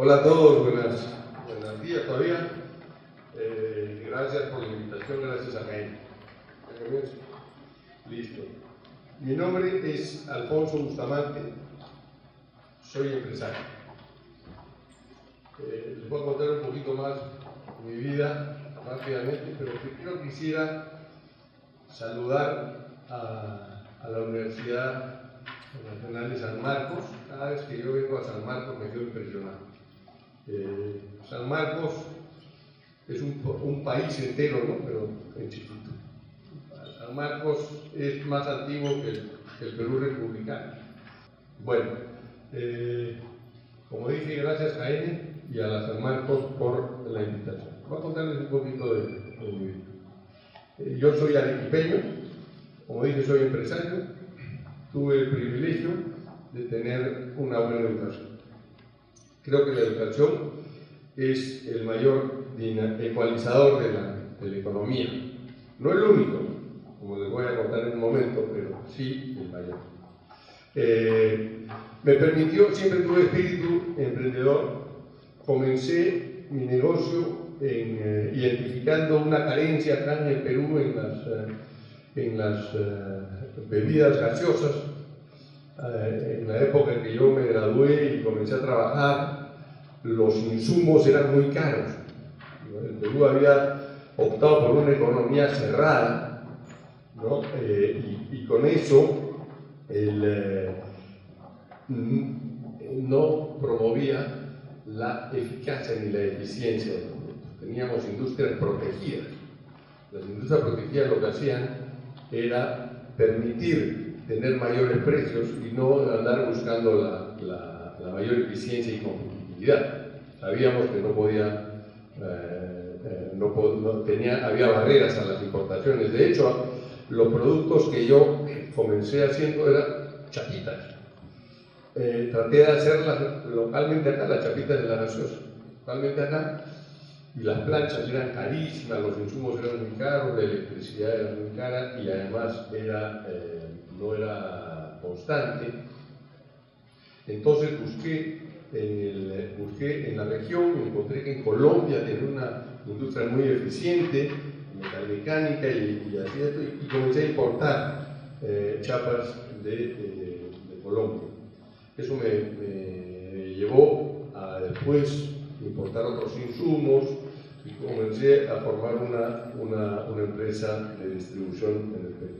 Hola a todos, buenos días todavía. Gracias por la invitación, gracias a Jaime. Listo. Mi nombre es Alfonso Bustamante, soy empresario. Les voy a contar un poquito más mi vida rápidamente, pero primero quisiera saludar a la Universidad Nacional de San Marcos. Cada vez que yo vengo a San Marcos me quedo impresionado. San Marcos es un país entero, ¿no? Pero en chiquito. San Marcos es más antiguo que el Perú republicano. Bueno, como dije, gracias a Jaime y a la San Marcos por la invitación. Voy a contarles un poquito de mi vida. Yo soy arequipeño, como dije, soy empresario. Tuve el privilegio de tener una buena educación. Creo que la educación es el mayor ecualizador de la economía. No el único, como les voy a contar en un momento, pero sí el mayor. Me permitió, siempre tuve espíritu emprendedor. Comencé mi negocio identificando una carencia acá en el Perú en las bebidas gaseosas. En la época en que yo me gradué y comencé a trabajar, los insumos eran muy caros. El Perú había optado por una economía cerrada, ¿no? Y con eso no promovía la eficacia ni la eficiencia de los productos. Teníamos industrias protegidas. Las industrias protegidas lo que hacían era permitir tener mayores precios y no andar buscando la mayor eficiencia y competitividad. Sabíamos que no podía, había barreras a las importaciones. De hecho, los productos que yo comencé haciendo eran chapitas. Traté de hacerlas localmente acá, las chapitas de la gaseosa, localmente acá, y las planchas eran carísimas, los insumos eran muy caros, la electricidad era muy cara y además no era constante. Entonces busqué en la región, encontré que en Colombia tenía una industria muy eficiente, metalmecánica y así esto, y comencé a importar chapas de Colombia. Eso me llevó a después importar otros insumos y comencé a formar una empresa de distribución en el Perú.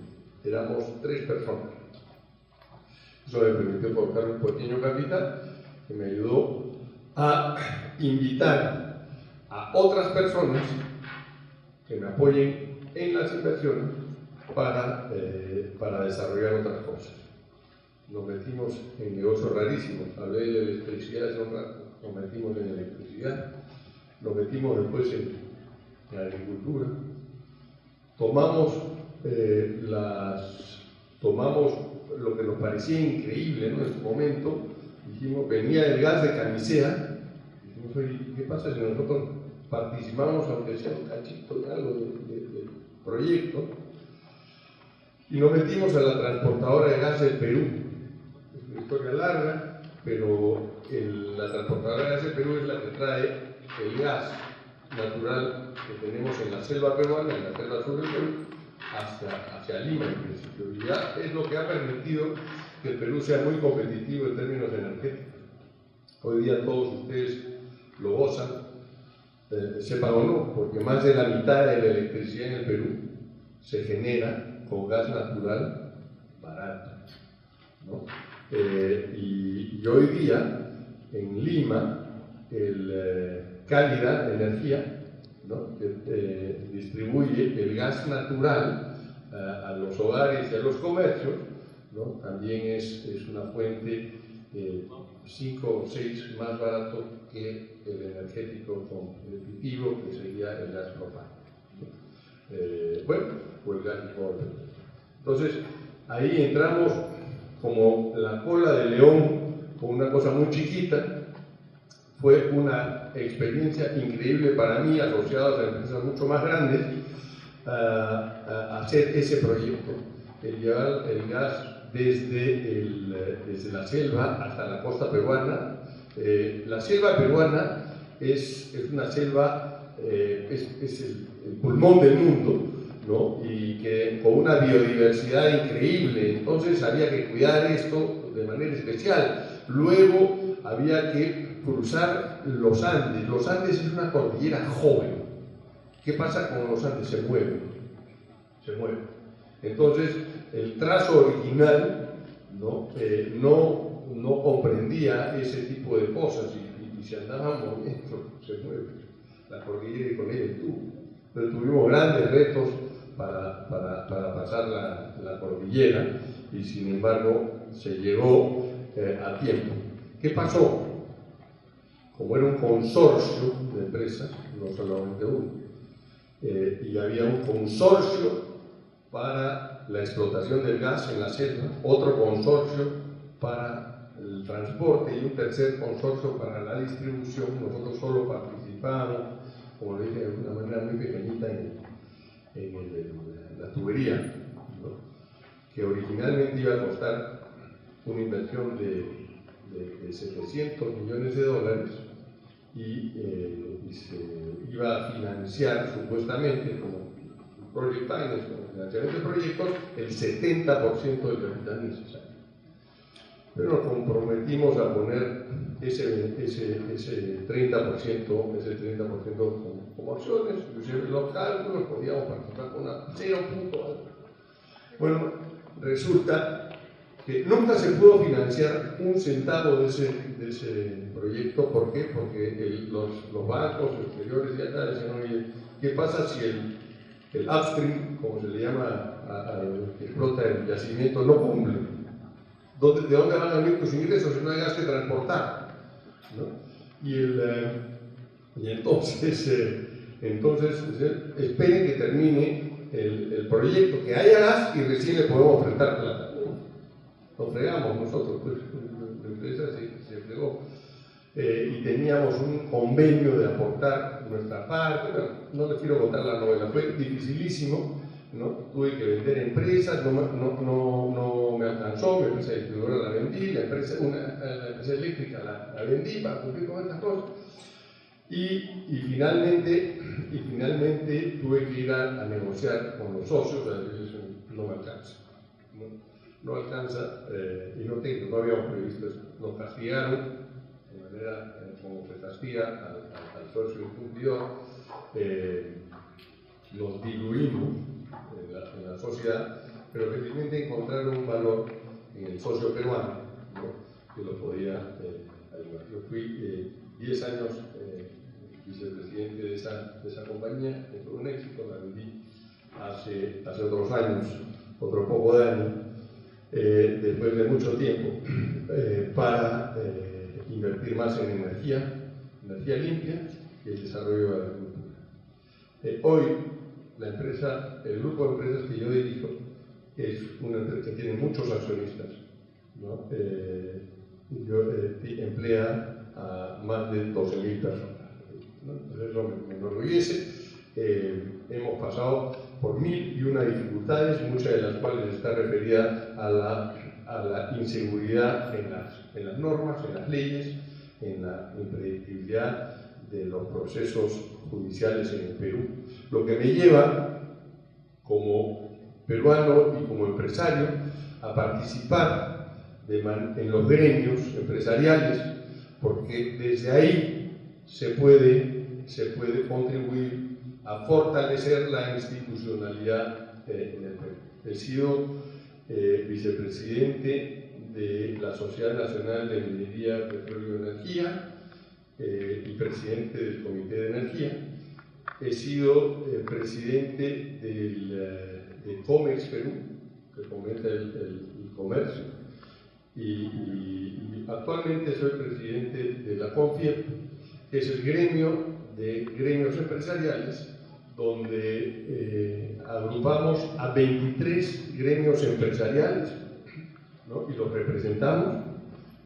Éramos 3 personas. Eso me permitió colocar un pequeño capital que me ayudó a invitar a otras personas que me apoyen en las inversiones para desarrollar otras cosas. Nos metimos en negocios rarísimos. Hablé de electricidad hace un rato, nos metimos en electricidad, nos metimos después en agricultura. Tomamos lo que nos parecía increíble, ¿no? En su momento, dijimos, venía el gas de Camisea, dijimos, oye, ¿qué pasa si nosotros participamos, aunque sea un cachito de algo del proyecto? Y nos metimos a la transportadora de gas del Perú. Es una historia larga, pero la transportadora de gas del Perú es la que trae el gas natural que tenemos en la selva peruana, en la selva sur del Perú, hacia Lima en principio. Y ya es lo que ha permitido que el Perú sea muy competitivo en términos energéticos. Hoy día todos ustedes lo gozan, sepan o no, porque más de la mitad de la electricidad en el Perú se genera con gas natural barato, ¿no? Y hoy día en Lima Cálida Energía, ¿no? Que distribuye el gas natural a los hogares y a los comercios, ¿no? También es una fuente 5 o 6 más barato que el energético competitivo, que sería el gas propano, ¿no? O el gas licuado. Entonces, ahí entramos como la cola de león con una cosa muy chiquita. Fue una experiencia increíble para mí, asociada a empresas mucho más grandes, a hacer ese proyecto, el llevar el gas desde la selva hasta la costa peruana, La selva peruana es una selva, es el pulmón del mundo, ¿no? Y que con una biodiversidad increíble, entonces había que cuidar esto de manera especial. Luego había que cruzar los Andes. Los Andes es una cordillera joven. ¿Qué pasa con los Andes? Se mueven. Entonces, el trazo original no comprendía ese tipo de cosas y se andaba moviendo, se mueve la cordillera y con ella el tubo. Entonces tuvimos grandes retos para pasar la cordillera y sin embargo se llegó a tiempo. ¿Qué pasó? Como era un consorcio de empresas, no solamente uno, y había un consorcio para la explotación del gas en la selva, otro consorcio para el transporte y un tercer consorcio para la distribución. Nosotros solo participábamos, como le dije, de una manera muy pequeñita en la tubería, ¿no? Que originalmente iba a costar una inversión de 700 millones de dólares y se iba a financiar supuestamente como Project Finance, como financiamiento de proyectos, el 70% del capital necesario. Pero nos comprometimos a poner ese 30% como acciones, inclusive los cálculos, podíamos participar con una 0 punto algo. Bueno, resulta que nunca se pudo financiar un centavo de ese proyecto. ¿Por qué? Porque los bancos exteriores de acá decían, oye, ¿qué pasa si el upstream, como se le llama al que explota el yacimiento, no cumple? ¿De dónde van a venir tus ingresos si no hay gas que transportar? ¿No? Y entonces esperen que termine el proyecto, que haya gas y recién le podemos prestar plata. Lo fregamos nosotros, pues la empresa se fregó. Y teníamos un convenio de aportar nuestra parte. Bueno, no les quiero contar la novela, fue dificilísimo, ¿no? Tuve que vender empresas, no me alcanzó, mi empresa distribuidora la vendí, la empresa eléctrica la vendí para cumplir con estas cosas. Y finalmente tuve que ir a negociar con los socios, a decirles, no me alcanza. No alcanza y no habíamos previsto eso. Nos castigaron de manera como se castiga al socio incumplidor, nos diluimos en la sociedad, pero felizmente encontraron un valor en el socio peruano, ¿no? Que lo podía ayudar. Yo fui 10 años vicepresidente de esa compañía, que fue un éxito, la vendí hace otros años, otro poco de años. Después de mucho tiempo, para invertir más en energía limpia y el desarrollo de la agricultura. Hoy, el grupo de empresas que yo dirijo es una empresa que tiene muchos accionistas, ¿no? Emplea a más de 12.000 personas, ¿no? Entonces eso me enorgullece. Hemos pasado por 1001 dificultades, muchas de las cuales está referida a la inseguridad en las normas, en las leyes, en la impredictibilidad de los procesos judiciales en el Perú. Lo que me lleva, como peruano y como empresario, a participar en los gremios empresariales, porque desde ahí se puede contribuir a fortalecer la institucionalidad en el Perú. He sido vicepresidente de la Sociedad Nacional de Minería, Petróleo y Energía y presidente del Comité de Energía. He sido presidente de Comex Perú, que fomenta el comercio, y actualmente soy presidente de la CONFIEP, que es el gremio de gremios empresariales, donde agrupamos a 23 gremios empresariales, ¿no? Y los representamos,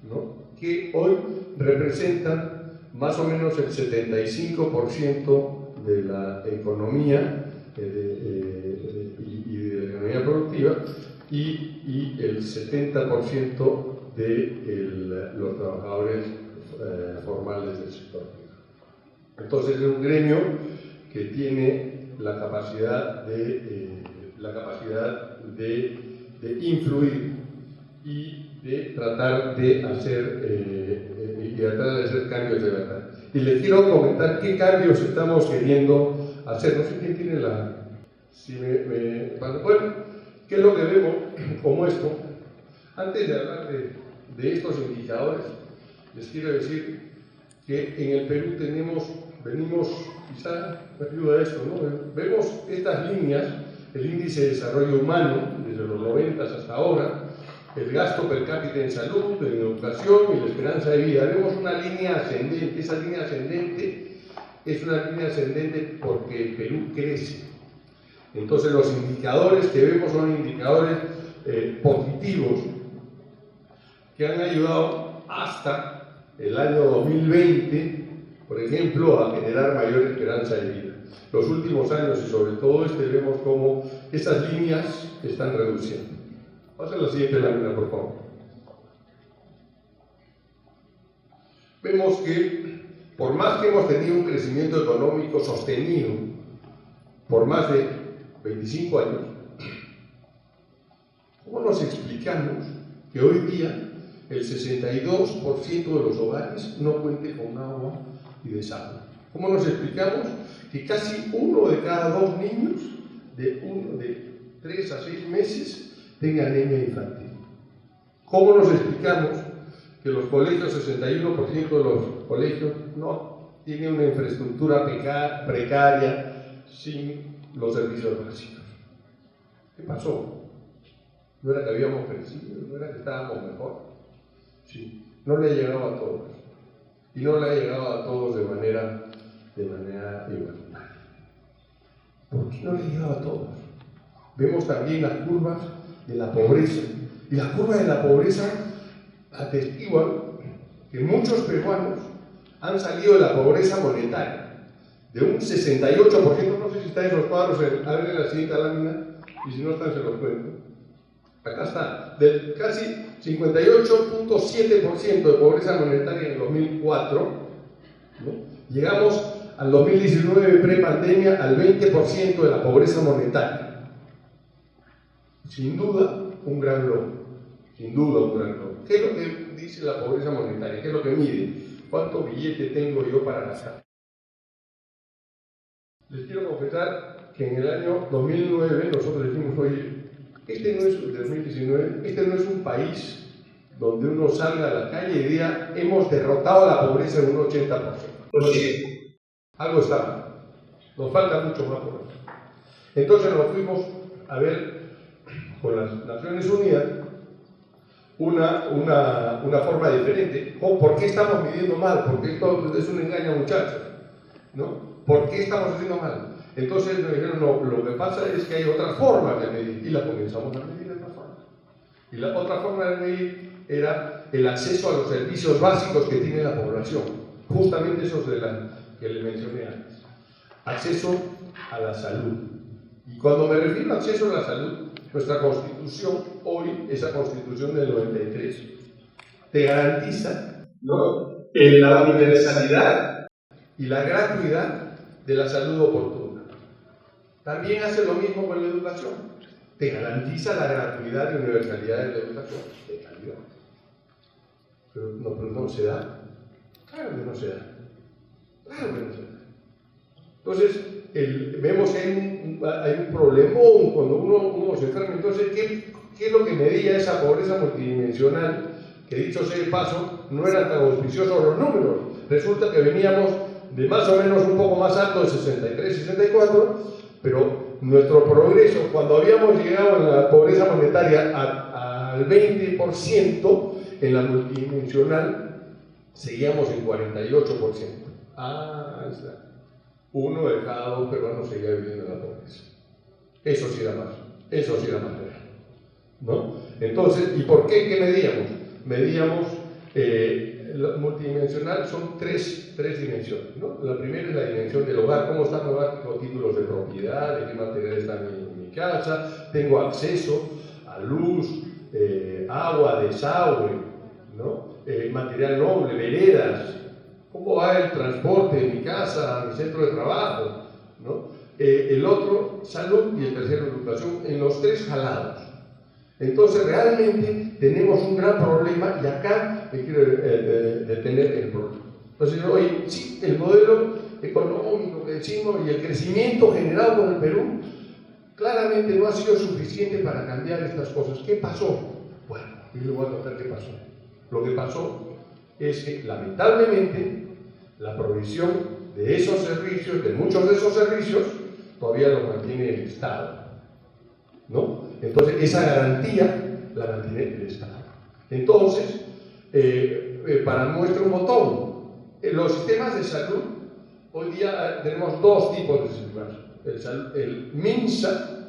¿no? Que hoy representan más o menos el 75% de la economía y de la economía productiva y el 70% de los trabajadores formales del sector privado. Entonces es un gremio que tiene la capacidad de influir y de tratar de hacer cambios de verdad. Y les quiero comentar qué cambios estamos queriendo hacer. No sé quién tiene la... Bueno, ¿qué es lo que vemos como esto? Antes de hablar de estos indicadores, les quiero decir que en el Perú venimos, quizá me ayuda esto, ¿no? Vemos estas líneas, el índice de desarrollo humano, desde los 90 hasta ahora, el gasto per cápita en salud, en educación y la esperanza de vida. Vemos una línea ascendente. Esa línea ascendente es una línea ascendente porque el Perú crece. Entonces los indicadores que vemos son indicadores positivos que han ayudado hasta el año 2020, por ejemplo, a generar mayor esperanza de vida. Los últimos años y sobre todo vemos cómo esas líneas están reduciendo. Pasa la siguiente lámina, por favor. Vemos que por más que hemos tenido un crecimiento económico sostenido por más de 25 años, ¿cómo nos explicamos que hoy día el 62% de los hogares no cuente con agua y desagüe? ¿Cómo nos explicamos que casi 1 de cada 2 niños de 3 a 6 meses tenga anemia infantil? ¿Cómo nos explicamos que los colegios, 61% de los colegios no tienen una infraestructura precaria sin los servicios básicos? ¿Qué pasó? ¿No era que habíamos crecido? ¿No era que estábamos mejor? Sí, no le ha llegado a todos. Y no le ha llegado a todos de manera igualitaria. ¿Por qué no le ha llegado a todos? Vemos también las curvas de la pobreza. Y las curvas de la pobreza atestiguan que muchos peruanos han salido de la pobreza monetaria. De un 68%, no sé si está en los cuadros, abren la siguiente lámina, y si no están se los cuento. Acá está, del casi 58.7% de pobreza monetaria en el 2004, ¿no? Llegamos al 2019 pre-pandemia al 20% de la pobreza monetaria. Sin duda, un gran logro. Sin duda, un gran logro. ¿Qué es lo que dice la pobreza monetaria? ¿Qué es lo que mide? ¿Cuánto billete tengo yo para gastar? Les quiero confesar que en el año 2009 nosotros dijimos, oye, este no es un país donde uno salga a la calle y diga, hemos derrotado la pobreza en un 80%. Oye, algo está mal. Nos falta mucho más por eso. Entonces nos fuimos a ver con las Naciones Unidas una forma diferente. ¿Por qué estamos midiendo mal? Porque esto es un engaño, muchachos, ¿no? ¿Por qué estamos haciendo mal? Entonces me dijeron, no, lo que pasa es que hay otra forma de medir, y la comenzamos a medir de otra forma. Y la otra forma de medir era el acceso a los servicios básicos que tiene la población, justamente esos que le mencioné antes. Acceso a la salud. Y cuando me refiero a acceso a la salud, nuestra Constitución, hoy, esa Constitución del 93, te garantiza, ¿no?, la universalidad y la gratuidad de la salud oportuna. También hace lo mismo con la educación. Te garantiza la gratuidad y universalidad de la educación de calidad. Pero no se da. Claro que no se da. Claro que no se da. Entonces, vemos que hay un problemón cuando uno se enferma. Entonces, ¿qué es lo que medía esa pobreza multidimensional? Que dicho sea de paso, no eran tan auspiciosos los números. Resulta que veníamos de más o menos un poco más alto, de 63, 64, pero nuestro progreso, cuando habíamos llegado en la pobreza monetaria al 20%, en la multidimensional seguíamos en 48%. Ah, ahí está. 1 de cada 2 peruanos seguía viviendo en la pobreza. Eso sí era más real, ¿no? Entonces, ¿y por qué? ¿Qué medíamos? Medíamos, multidimensional son tres dimensiones, ¿no? La primera es la dimensión del hogar, cómo está mi hogar, tengo títulos de propiedad, de qué material está en mi casa, tengo acceso a luz, agua, desagüe, ¿no? material noble, veredas, cómo va el transporte de mi casa a mi centro de trabajo, ¿no? El otro, salud, y el tercero, educación, en los tres jalados. Entonces, realmente tenemos un gran problema y acá me quiero detener el problema. Entonces, hoy sí, el modelo económico que decimos y el crecimiento generado por el Perú claramente no ha sido suficiente para cambiar estas cosas. ¿Qué pasó? Bueno, yo les voy a contar qué pasó. Lo que pasó es que, lamentablemente, la provisión de esos servicios, de muchos de esos servicios, todavía los mantiene el Estado, ¿no? Entonces, esa garantía la mantiene el Estado. Entonces, para muestra un botón, los sistemas de salud, hoy día tenemos dos tipos de sistemas, el MINSA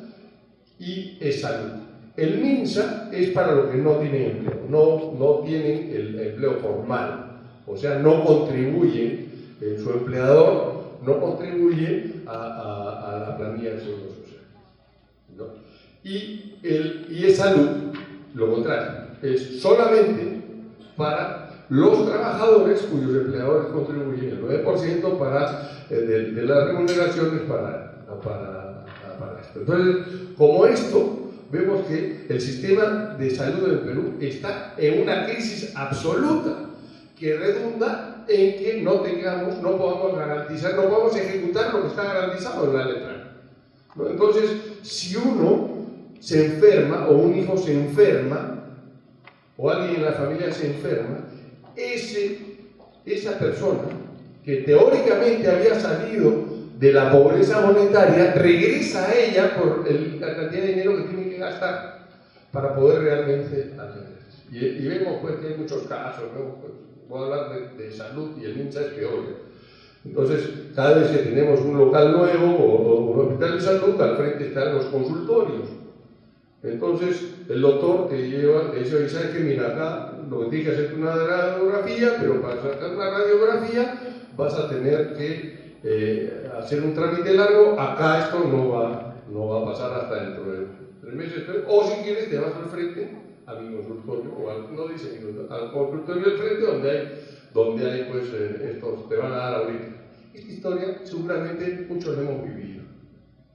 y ESalud. El MINSA es para los que no tienen empleo, no tienen el empleo formal, o sea, no contribuyen, su empleador no contribuye a la planilla del Seguro Social, ¿no? Y ESalud, lo contrario, es solamente para los trabajadores cuyos empleadores contribuyen el 9% de las remuneraciones para esto. Entonces, como esto, vemos que el sistema de salud del Perú está en una crisis absoluta que redunda en que no podamos garantizar, no podamos ejecutar lo que está garantizado en la letra, ¿no? Entonces, si uno se enferma, o un hijo se enferma, o alguien en la familia se enferma, esa persona que teóricamente había salido de la pobreza monetaria, regresa a ella por la cantidad de dinero que tiene que gastar para poder realmente atenderse. Y vemos pues que hay muchos casos, ¿no? Pues, voy a hablar de salud y el MINSA es peor. Entonces, cada vez que tenemos un local nuevo o un hospital de salud, al frente están los consultorios. Entonces, el doctor te dice, oye, ¿sabes qué? Mira, acá lo que tienes que hacer es una radiografía, pero para sacar una radiografía vas a tener que hacer un trámite largo. Acá esto no va a pasar hasta dentro de 3 meses. O si quieres, te vas al frente a mi consultorio, o no dice al consultorio del frente, donde hay pues, estos te van a dar ahorita. Esta historia seguramente muchos la hemos vivido,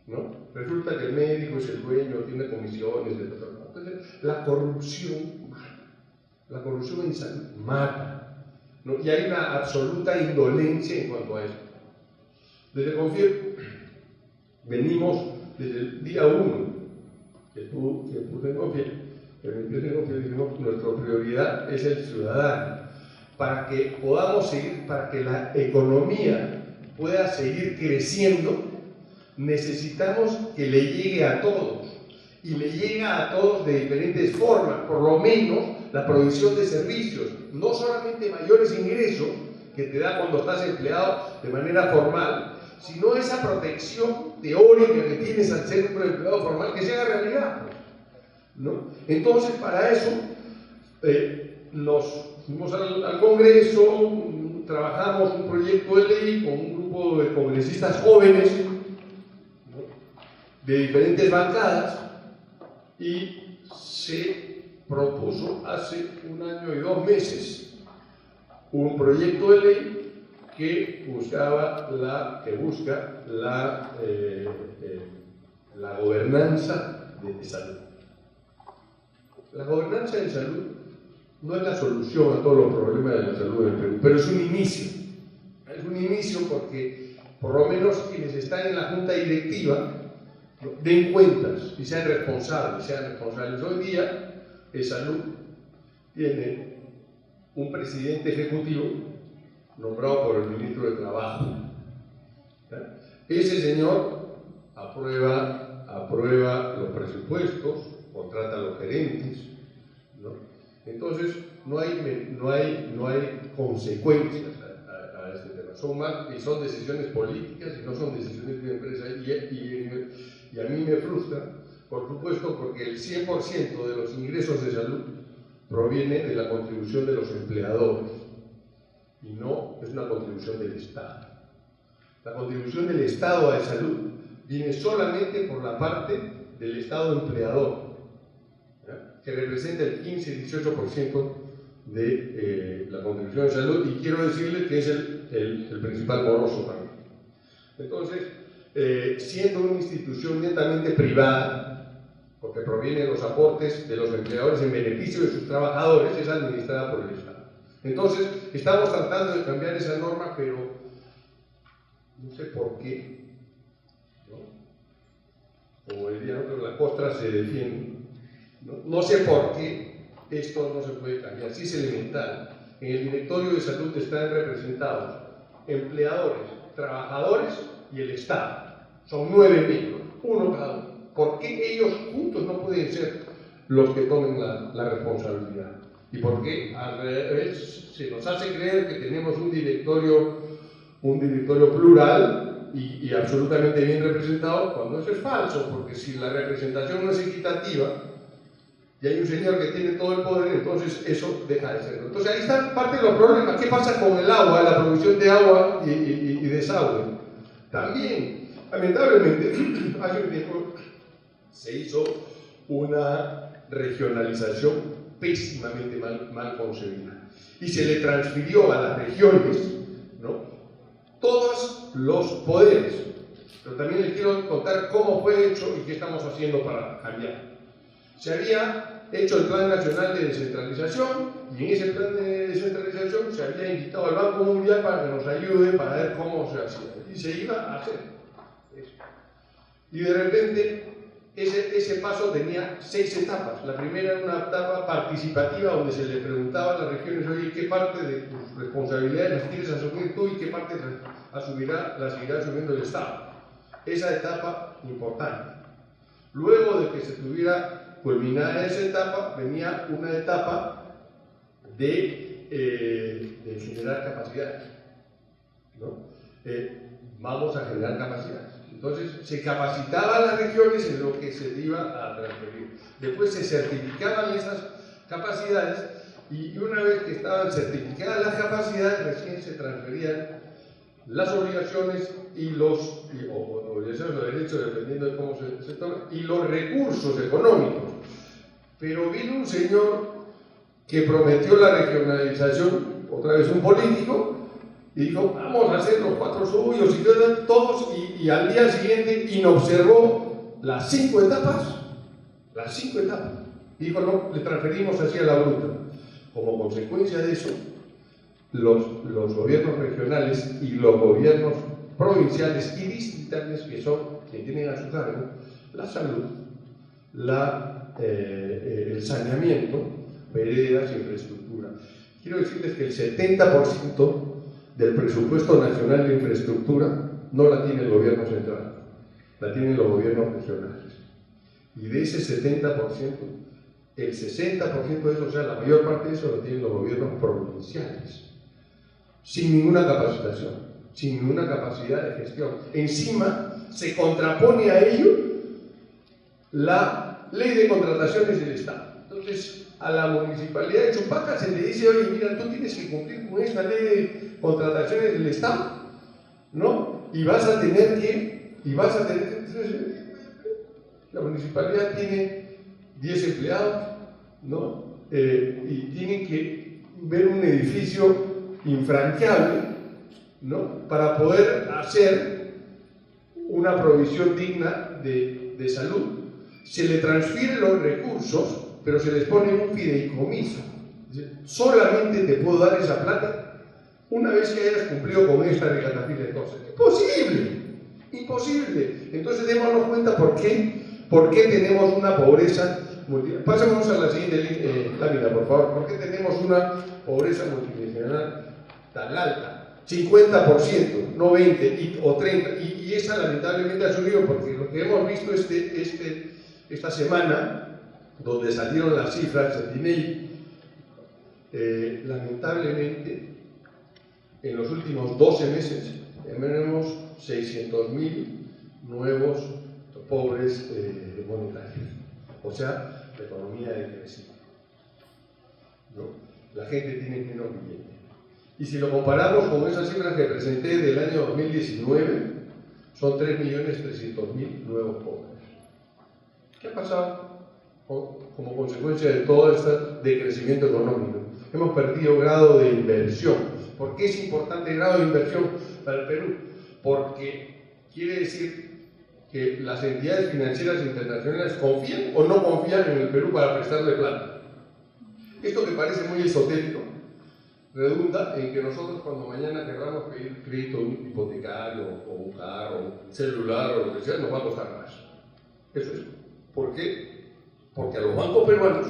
¿no? Resulta que el médico es el dueño, tiene comisiones, etc. Entonces, la corrupción mata. La corrupción en salud mata, ¿no? Y hay una absoluta indolencia en cuanto a esto. Desde Confier venimos desde el día 1 que puse en Confier, dijimos, nuestra prioridad es el ciudadano. Para que podamos seguir, para que la economía pueda seguir creciendo, necesitamos que le llegue a todos, y le llega a todos de diferentes formas, por lo menos la provisión de servicios, no solamente mayores ingresos que te da cuando estás empleado de manera formal, sino esa protección teórica que tienes al ser un empleado formal que se haga realidad, ¿no? Entonces, para eso nos fuimos al Congreso, trabajamos un proyecto de ley con un grupo de congresistas jóvenes, ¿no?, de diferentes bancadas, y se propuso hace 1 año y 2 meses un proyecto de ley que busca la gobernanza de salud. La gobernanza de salud no es la solución a todos los problemas de la salud en el Perú, pero es un inicio. Es un inicio porque, por lo menos, quienes están en la junta directiva den cuentas y sean responsables. Hoy día, ESalud tiene un presidente ejecutivo nombrado por el ministro de Trabajo. Ese señor aprueba los presupuestos, contrata a los gerentes, ¿no? Entonces, no hay consecuencias a este tema. Son decisiones políticas y no son decisiones de empresa. Y a mí me frustra, por supuesto, porque el 100% de los ingresos de salud proviene de la contribución de los empleadores y no es una contribución del Estado. La contribución del Estado a la salud viene solamente por la parte del Estado empleador, ¿ya?, que representa el 15-18% de la contribución de salud, y quiero decirle que es el principal moroso también. Entonces, siendo una institución netamente privada, porque proviene de los aportes de los empleadores en beneficio de sus trabajadores, es administrada por el Estado. Entonces, estamos tratando de cambiar esa norma, pero no sé por qué, ¿no? Como diría otro, la costra se defiende. No sé por qué esto no se puede cambiar. Sí es elemental. En el directorio de salud están representados empleadores, trabajadores y el Estado. Son 9 miembros, uno cada uno. ¿Por qué ellos juntos no pueden ser los que tomen la responsabilidad? ¿Y por qué al revés se nos hace creer que tenemos un directorio plural y absolutamente bien representado, cuando eso es falso? Porque si la representación no es equitativa y hay un señor que tiene todo el poder, entonces eso deja de serlo. Entonces ahí está parte de los problemas. ¿Qué pasa con el agua, la provisión de agua y desagüe? También, lamentablemente, hace un tiempo se hizo una regionalización pésimamente mal concebida y se le transfirió a las regiones, ¿no?, todos los poderes. Pero también les quiero contar cómo fue hecho y qué estamos haciendo para cambiar. Se había hecho el Plan Nacional de Descentralización, y en ese plan de descentralización se había invitado al Banco Mundial para que nos ayude para ver cómo se hacía, y se iba a hacer eso. Y de repente ese paso tenía 6 etapas. La primera era una etapa participativa donde se le preguntaba a las regiones: oye, ¿qué parte de tus responsabilidades las quieres asumir tú y qué parte las seguirá asumiendo el Estado? Esa etapa importante. Luego de que se tuviera culminada esa etapa, venía una etapa de generar capacidades, ¿no? Vamos a generar capacidades. Entonces se capacitaban las regiones en lo que se iba a transferir. Después se certificaban esas capacidades, y una vez que estaban certificadas las capacidades, recién se transferían las obligaciones y los derechos, dependiendo de cómo se tome, y los recursos económicos. Pero vino un señor que prometió la regionalización, otra vez un político, y dijo: vamos a hacer los 4 suyos y todos, y al día siguiente inobservó las 5 etapas. Y dijo: no, le transferimos así a la bruta. Como consecuencia de eso, los gobiernos regionales y los gobiernos provinciales y distritales, que son quienes tienen a su cargo la salud, el saneamiento, veredas, infraestructura. Quiero decirles que el 70% del presupuesto nacional de infraestructura no la tiene el gobierno central, la tienen los gobiernos regionales. Y de ese 70%, el 60% de eso, o sea, la mayor parte de eso, lo tienen los gobiernos provinciales, sin ninguna capacitación, sin ninguna capacidad de gestión. Encima, se contrapone a ello la ley de contrataciones del Estado. Entonces, a la municipalidad de Chupaca se le dice: oye, mira, tú tienes que cumplir con esta ley de contrataciones del Estado, ¿no? Y vas a tener la municipalidad tiene 10 empleados, ¿no? Y tienen que ver un edificio infranqueable, ¿no?, para poder hacer una provisión digna de salud. Se le transfieren los recursos, pero se les pone un fideicomiso. Solamente te puedo dar esa plata una vez que hayas cumplido con esta recatafila de cosas. Imposible. Entonces démonos cuenta por qué tenemos una pobreza multinacional. Pasemos a la siguiente lámina, por favor. ¿Por qué tenemos una pobreza multinacional tan alta? 50%, no 20 o 30. Y esa lamentablemente ha subido, porque lo que hemos visto esta semana, donde salieron las cifras del INEGI, lamentablemente en los últimos 12 meses tenemos 600.000 nuevos pobres monetarios. O sea, la economía decrece, ¿no? La gente tiene menos billete. Y si lo comparamos con esas cifras que presenté del año 2019, son 3.300.000 nuevos pobres. ¿Qué ha pasado como consecuencia de todo este decrecimiento económico? hemos perdido grado de inversión. ¿Por qué es importante el grado de inversión para el Perú? Porque quiere decir que las entidades financieras internacionales confían o no confían en el Perú para prestarle plata. Esto que parece muy esotérico redunda en que nosotros, cuando mañana queramos pedir crédito hipotecario o un carro, un celular o lo que sea, nos va a costar más. Eso es. ¿Por qué? Porque a los bancos peruanos,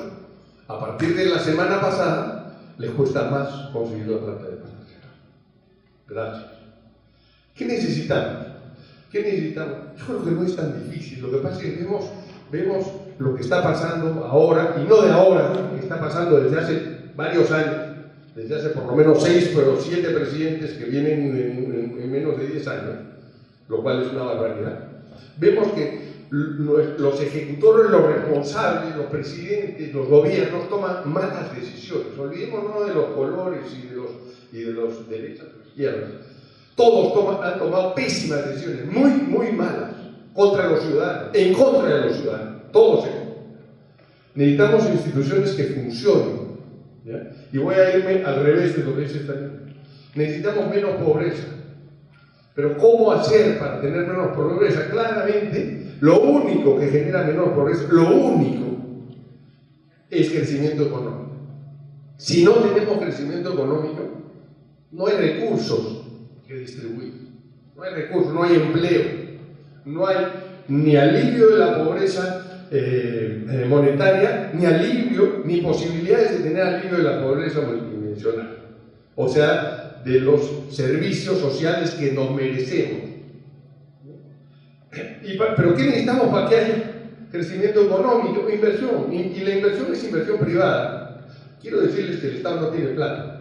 a partir de la semana pasada, les cuesta más conseguir la plata de Banco Central. Gracias. ¿Qué necesitamos? ¿Qué necesitamos? Yo creo que no es tan difícil. Lo que pasa es que vemos lo que está pasando ahora, y no de ahora, que está pasando desde hace varios años, desde hace por lo menos 6 o 7 presidentes que vienen en menos de 10 años, lo cual es una barbaridad. Vemos que los ejecutores, los responsables, los presidentes, los gobiernos toman malas decisiones. Olvidémonos de los colores y de los derechas o izquierdas. Todos han tomado pésimas decisiones, muy, muy malas, contra los ciudadanos, en contra de los ciudadanos, todos ellos. Necesitamos instituciones que funcionen, ¿ya? Y voy a irme al revés de lo que dice esta ley. Necesitamos menos pobreza. Pero ¿cómo hacer para tener menos pobreza? Claramente, lo único que genera menos pobreza, lo único, es crecimiento económico. Si no tenemos crecimiento económico, no hay recursos que distribuir, no hay recursos, no hay empleo, no hay ni alivio de la pobreza monetaria, ni alivio, ni posibilidades de tener alivio de la pobreza multidimensional, o sea, de los servicios sociales que nos merecemos. ¿Pero qué necesitamos para que haya crecimiento económico? Inversión, y la inversión es inversión privada. Quiero decirles que el Estado no tiene plata.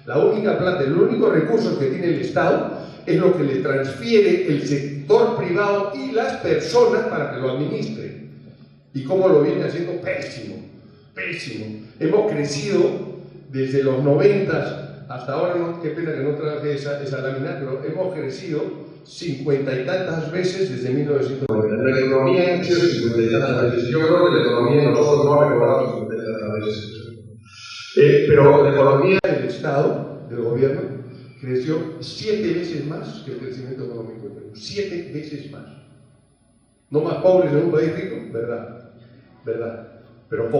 La única plata, el único recurso que tiene el Estado es lo que le transfiere el sector privado y las personas para que lo administren. ¿Y cómo lo viene haciendo? Pésimo, pésimo. Hemos crecido desde los 90 hasta ahora, no, qué pena que no traje esa lámina, pero hemos crecido 50 y tantas veces desde 1990. La economía ha crecido 50 y tantas veces. Yo creo que la economía de nosotros no ha mejorado 50 y tantas veces. Pero la economía del Estado, del gobierno, creció 7 veces más que el crecimiento económico del Perú. 7 veces más. No más pobres en un país rico, verdad, verdad. Pero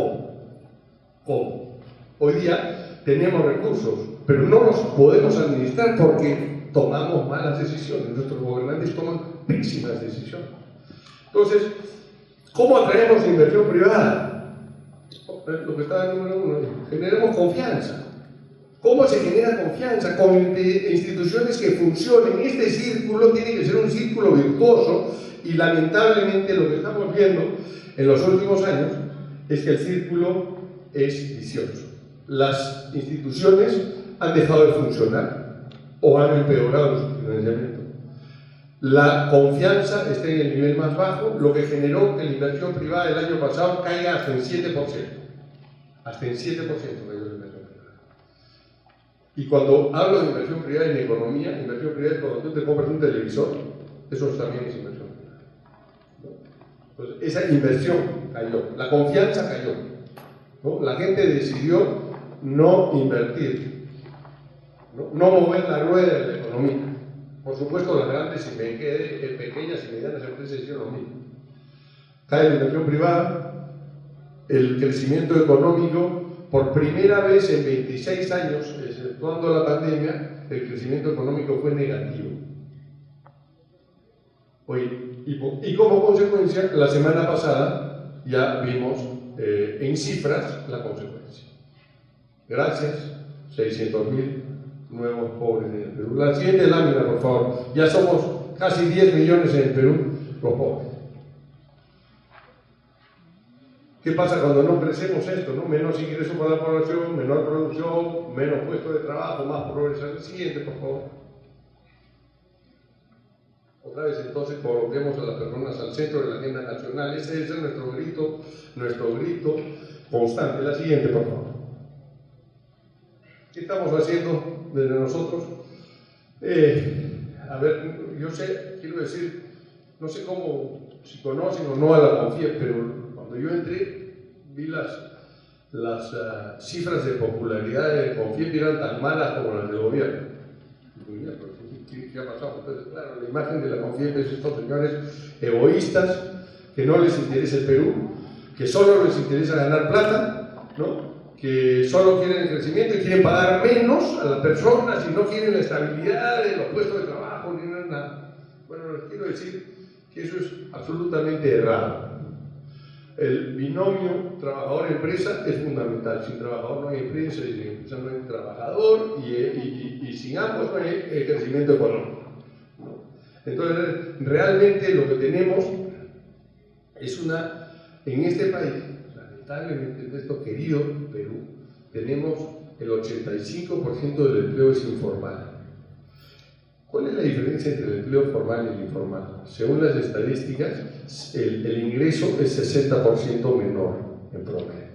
¿cómo? Hoy día tenemos recursos, pero no los podemos administrar porque tomamos malas decisiones. Nuestros gobernantes toman pésimas decisiones. Entonces, ¿cómo atraemos inversión privada? Lo que está en el número 1, generemos confianza. ¿Cómo se genera confianza? Con instituciones que funcionen. Este círculo tiene que ser un círculo virtuoso, y lamentablemente lo que estamos viendo en los últimos años es que el círculo es vicioso. Las instituciones han dejado de funcionar o han empeorado su financiamiento. La confianza está en el nivel más bajo, lo que generó que la inversión privada del año pasado caiga hasta en 7%. Hasta en 7% cayó la inversión privada. Y cuando hablo de inversión privada en economía, inversión privada es cuando tú te compras un televisor, eso también es inversión privada, ¿no? Entonces, esa inversión cayó, la confianza cayó, ¿no? La gente decidió no invertir, no mover la rueda de la economía. Por supuesto, las grandes y pequeñas y medianas empresas hicieron lo mismo. Cae la inversión privada, el crecimiento económico, por primera vez en 26 años, exceptuando la pandemia, el crecimiento económico fue negativo. Y como consecuencia, la semana pasada ya vimos en cifras la consecuencia. Gracias, 600.000 nuevos pobres en el Perú. La siguiente lámina, por favor. Ya somos casi 10 millones en el Perú los pobres. ¿Qué pasa cuando no crecemos esto, ¿no? Menos ingresos para la población, menor producción, menos puestos de trabajo, más pobreza. El siguiente, por favor. Otra vez, entonces, coloquemos a las personas al centro de la agenda nacional. Ese es nuestro grito constante. La siguiente, por favor. ¿Qué estamos haciendo desde nosotros? A ver, yo sé, quiero decir, no sé cómo, si conocen o no a la CONFIEP, pero cuando yo entré, vi las cifras de popularidad de Confiepi eran tan malas como las del gobierno. ¿Qué ha pasado? Entonces, claro, la imagen de la Confiepi es estos señores egoístas, que no les interesa el Perú, que solo les interesa ganar plata, ¿no? Que solo quieren el crecimiento y quieren pagar menos a las personas y no quieren la estabilidad de los puestos de trabajo ni nada. Bueno, les quiero decir que eso es absolutamente errado. El binomio trabajador-empresa es fundamental. Sin trabajador no hay empresa y sin empresa no hay trabajador y sin ambos no hay crecimiento económico, ¿no? Entonces, realmente lo que tenemos es en este país, lamentablemente en nuestro querido Perú, tenemos el 85% del empleo es informal. ¿Cuál es la diferencia entre el empleo formal y el informal? Según las estadísticas, el ingreso es 60% menor en promedio.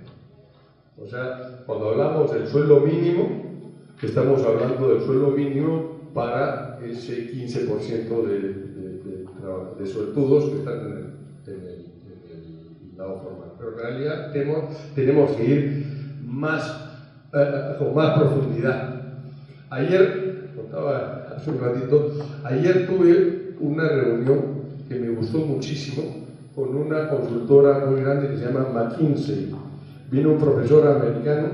O sea, cuando hablamos del sueldo mínimo, estamos hablando del sueldo mínimo para ese 15% de suertudos que están en el lado formal. Pero en realidad tenemos que ir con más profundidad. Ayer, contaba hace un ratito, ayer tuve una reunión que me gustó muchísimo con una consultora muy grande que se llama McKinsey. Vino un profesor americano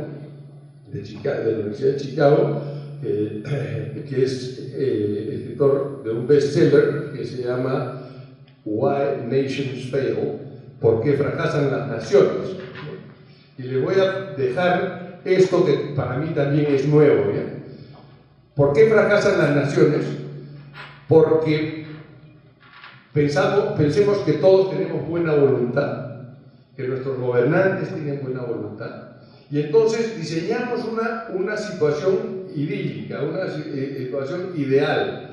de la Universidad de Chicago, que es escritor de un bestseller que se llama Why Nations Fail, ¿por qué fracasan las naciones? Y le voy a dejar esto que para mí también es nuevo, ¿ya? ¿Por qué fracasan las naciones? Porque pensemos que todos tenemos buena voluntad, que nuestros gobernantes tienen buena voluntad, y entonces diseñamos una situación idílica, una situación ideal.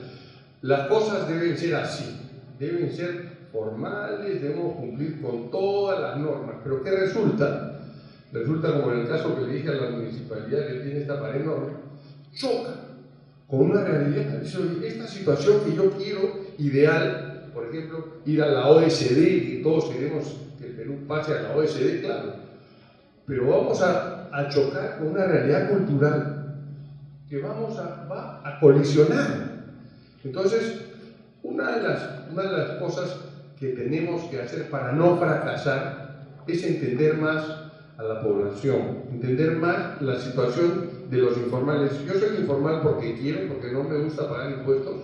Las cosas deben ser así, deben ser formales, debemos cumplir con todas las normas, pero ¿qué resulta? Resulta, como en el caso que le dije a la municipalidad que tiene esta pared enorme, choca con una realidad. Esta situación que yo quiero, ideal, por ejemplo, ir a la OSD, que todos queremos que el Perú pase a la OSD, claro, pero vamos a chocar con una realidad cultural que va a colisionar. Entonces, una de las cosas que tenemos que hacer para no fracasar es entender más a la población, entender más la situación de los informales. Yo soy informal porque quiero, porque no me gusta pagar impuestos,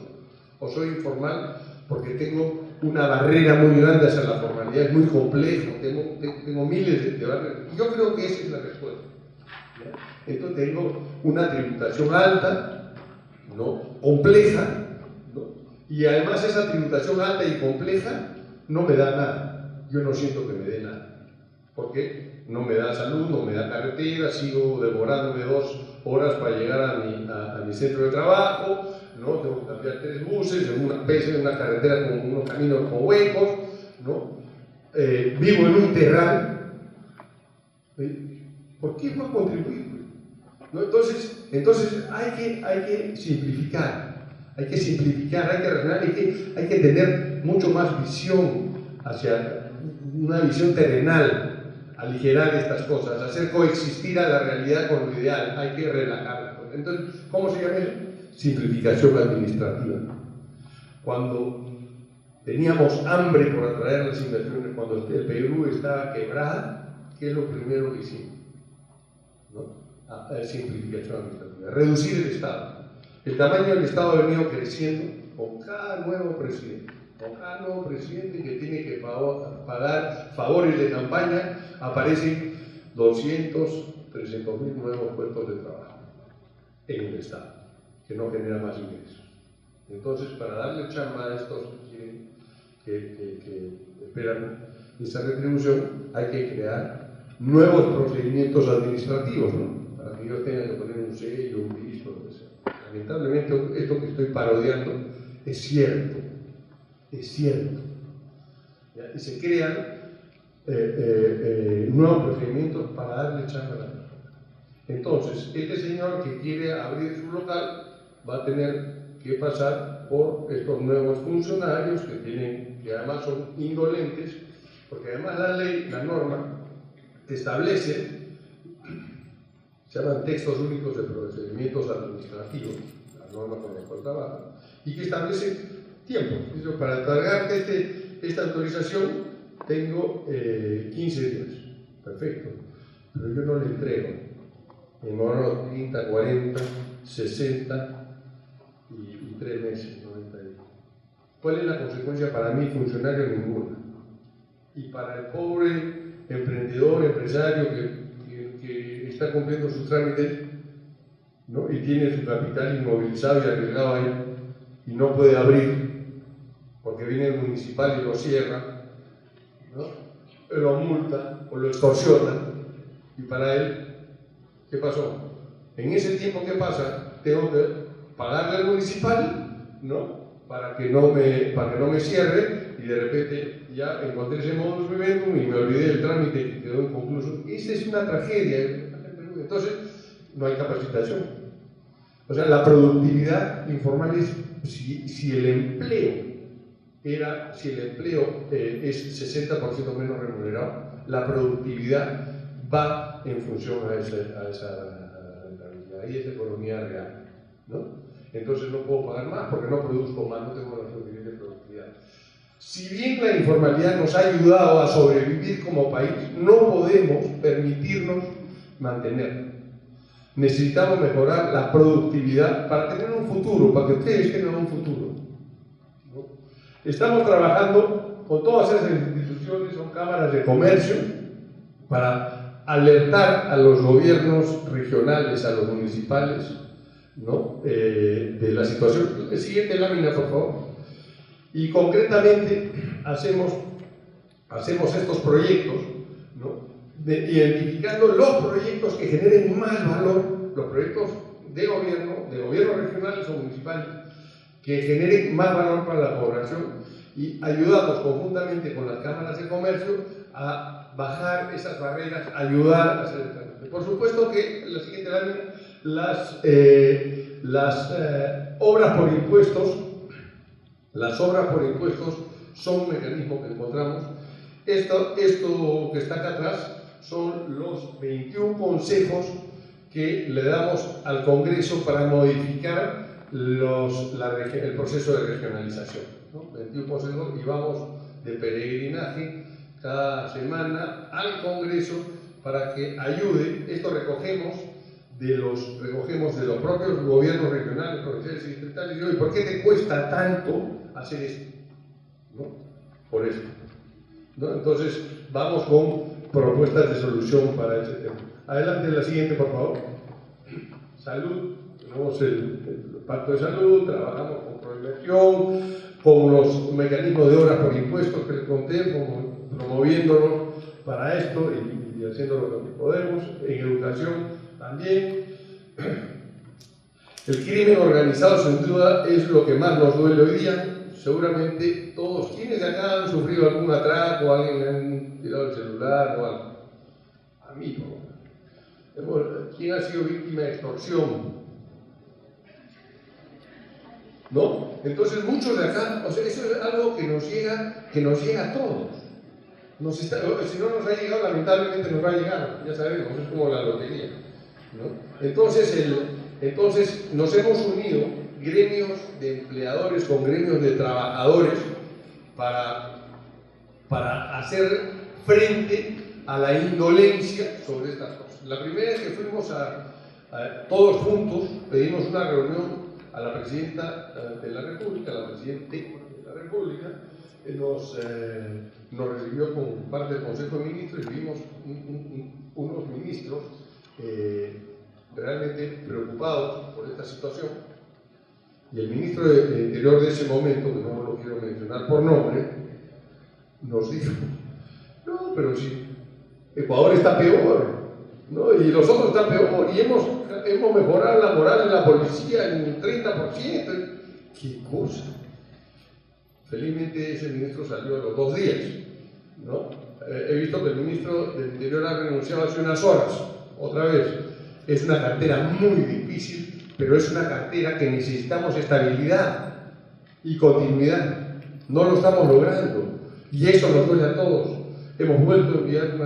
o soy informal porque tengo una barrera muy grande hacia la formalidad, es muy complejo, tengo miles de barreras. Yo creo que esa es la respuesta, ¿no? Entonces tengo una tributación alta, ¿no? Compleja, ¿no? Y además esa tributación alta y compleja no me da nada. Yo no siento que me dé nada. ¿Por qué? No me da salud, no me da carretera, sigo demorándome 2 horas para llegar a mi centro de trabajo, ¿no? Tengo que cambiar 3 buses, en una carretera con unos caminos con huecos, ¿no? Vivo en un terral. ¿Por qué no contribuir? ¿No? Entonces hay que simplificar, hay que razonar, hay que tener mucho más visión hacia una visión terrenal, aligerar estas cosas, hacer coexistir a la realidad con lo ideal, hay que relajarla. Entonces, ¿cómo se llama eso? Simplificación administrativa. Cuando teníamos hambre por atraer las inversiones, cuando el Perú estaba quebrada, ¿qué es lo primero que hicimos? ¿No? Simplificación administrativa, reducir el Estado. El tamaño del Estado ha venido creciendo con cada nuevo presidente. Con cada nuevo presidente que tiene que pagar favores de campaña, aparecen 200, 300 mil nuevos puestos de trabajo en el Estado, que no genera más ingresos. Entonces, para darle chamba a estos que esperan esa retribución, hay que crear nuevos procedimientos administrativos, ¿no? Para que ellos tengan que poner un sello, un visto, lo que sea. Lamentablemente, esto que estoy parodiando es cierto. Es cierto. ¿Ya? Y se crean nuevos procedimientos para darle chamba a la persona. Entonces, este señor que quiere abrir su local va a tener que pasar por estos nuevos funcionarios que además son indolentes, porque además la ley, la norma, establece se llaman textos únicos de procedimientos administrativos, la norma con la cual trabajo, y que establece tiempo. Para otorgarte esta autorización tengo 15 días. Perfecto. Pero yo no le entrego. Me demoro 30, 40, 60 y 3 meses, 90 días. ¿Cuál es la consecuencia para mí, funcionario? Ninguna. Y para el pobre emprendedor, empresario que está cumpliendo sus trámites, ¿no? Y tiene su capital inmovilizado y arriesgado ahí y no puede abrir porque viene el municipal y lo cierra, ¿no? Lo multa o lo extorsiona, y para él, ¿qué pasó? En ese tiempo que pasa, tengo que pagarle al municipal, ¿no? Para que no me cierre, y de repente ya encontré ese modus vivendum y me olvidé del trámite que quedó inconcluso. Esa es una tragedia. Entonces, no hay capacitación. O sea, la productividad informal es si el empleo es 60% menos remunerado, la productividad va en función a esa rentabilidad. Ahí es economía real, ¿no? Entonces no puedo pagar más porque no produzco más, no tengo la nivel de productividad. Si bien la informalidad nos ha ayudado a sobrevivir como país, no podemos permitirnos mantenerla. Necesitamos mejorar la productividad para tener un futuro, para que ustedes tengan un futuro, ¿no? Estamos trabajando con todas esas instituciones, son cámaras de comercio, para alertar a los gobiernos regionales, a los municipales, ¿no? De la situación. Siguiente lámina, por favor. Y concretamente hacemos estos proyectos, ¿no? Identificando los proyectos que generen más valor, los proyectos de gobiernos regionales o municipales, que generen más valor para la población, y ayudamos conjuntamente con las cámaras de comercio a bajar esas barreras, ayudar a hacer el trámite. Por supuesto que, la siguiente lámina, las obras por impuestos. Las obras por impuestos son un mecanismo que encontramos. Esto que está acá atrás son los 21 consejos que le damos al Congreso para modificar el proceso de regionalización, ¿no? 21 consejos, y vamos de peregrinaje cada semana al Congreso para que ayude. Esto recogemos de los propios gobiernos regionales, provinciales y distritales. Y ¿por qué te cuesta tanto hacer esto? ¿No? Por eso, ¿no? Entonces vamos con propuestas de solución para ese tema. Adelante, la siguiente, por favor. Salud. Tenemos el pacto de salud, trabajamos con Proinversión, con los mecanismos de obras por impuestos que les conté, promoviéndonos para esto y haciendo lo que podemos. En educación también. El crimen organizado, sin duda, es lo que más nos duele hoy día. Seguramente todos, quienes de acá han sufrido algún atraco, alguien le han tirado el celular o algo. A mí, ¿no? ¿Quién ha sido víctima de extorsión? ¿No? Entonces muchos de acá, o sea, eso es algo que nos llega a todos. Si no nos ha llegado, lamentablemente nos va a llegar, ya sabemos, es como la lotería, ¿no? Entonces nos hemos unido gremios de empleadores con gremios de trabajadores para hacer frente a la indolencia sobre estas cosas. La primera es que fuimos todos juntos, pedimos una reunión a la Presidenta de la República, a la Presidente de la República, nos recibió como parte del Consejo de Ministros, y vimos unos ministros realmente preocupados por esta situación, y el ministro del Interior de ese momento, que no lo quiero mencionar por nombre, nos dijo: no, pero si Ecuador está peor, ¿no? Y los otros están peor, y hemos mejorado la moral de la policía en un 30%. ¿Qué cosa? Felizmente ese ministro salió a los 2 días, ¿no? He visto que el ministro del Interior ha renunciado hace unas horas, otra vez. Es una cartera muy difícil, pero es una cartera que necesitamos estabilidad y continuidad. No lo estamos logrando, y eso nos duele a todos. Hemos vuelto a enviar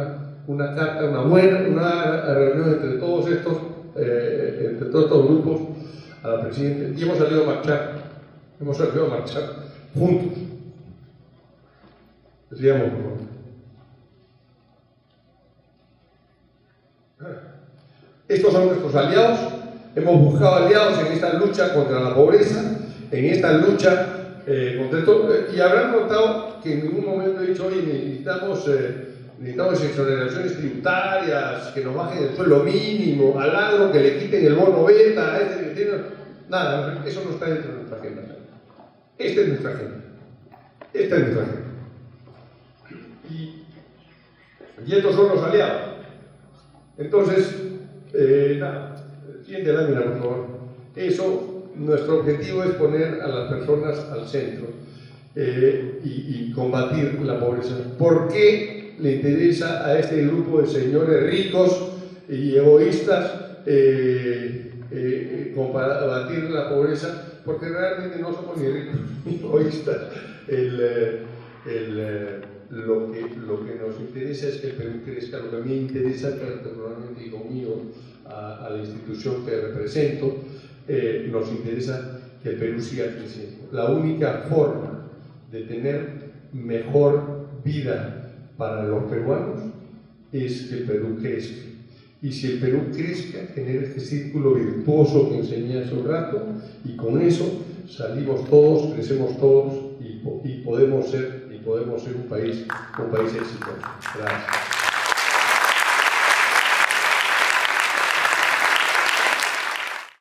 una carta, una reunión entre todos estos entre todos estos grupos a la presidenta y hemos salido a marchar juntos. Decíamos, estos son nuestros aliados, hemos buscado aliados en esta lucha contra la pobreza, en esta lucha contra esto, y habrán notado que en ningún momento he dicho, oye, necesitamos exoneraciones tributarias, que nos bajen el sueldo mínimo, al agro que le quiten el bono beta, a este que tiene... Nada, eso no está dentro de nuestra agenda. Esta es nuestra agenda. Esta es nuestra agenda. Y estos son los aliados. Entonces, nada, siguiente lámina, por favor. Eso, nuestro objetivo es poner a las personas al centro y combatir la pobreza. ¿Por qué le interesa a este grupo de señores ricos y egoístas combatir la pobreza? Porque realmente no somos ni ricos ni egoístas. Lo que nos interesa es que el Perú crezca. Lo que a mí me interesa personalmente y conmigo a la institución que represento, nos interesa que el Perú siga creciendo. La única forma de tener mejor vida para los peruanos es que el Perú crezca. Y si el Perú crezca, genera este círculo virtuoso que enseñé hace un rato, y con eso salimos todos, crecemos todos y podemos ser un país exitoso. Gracias.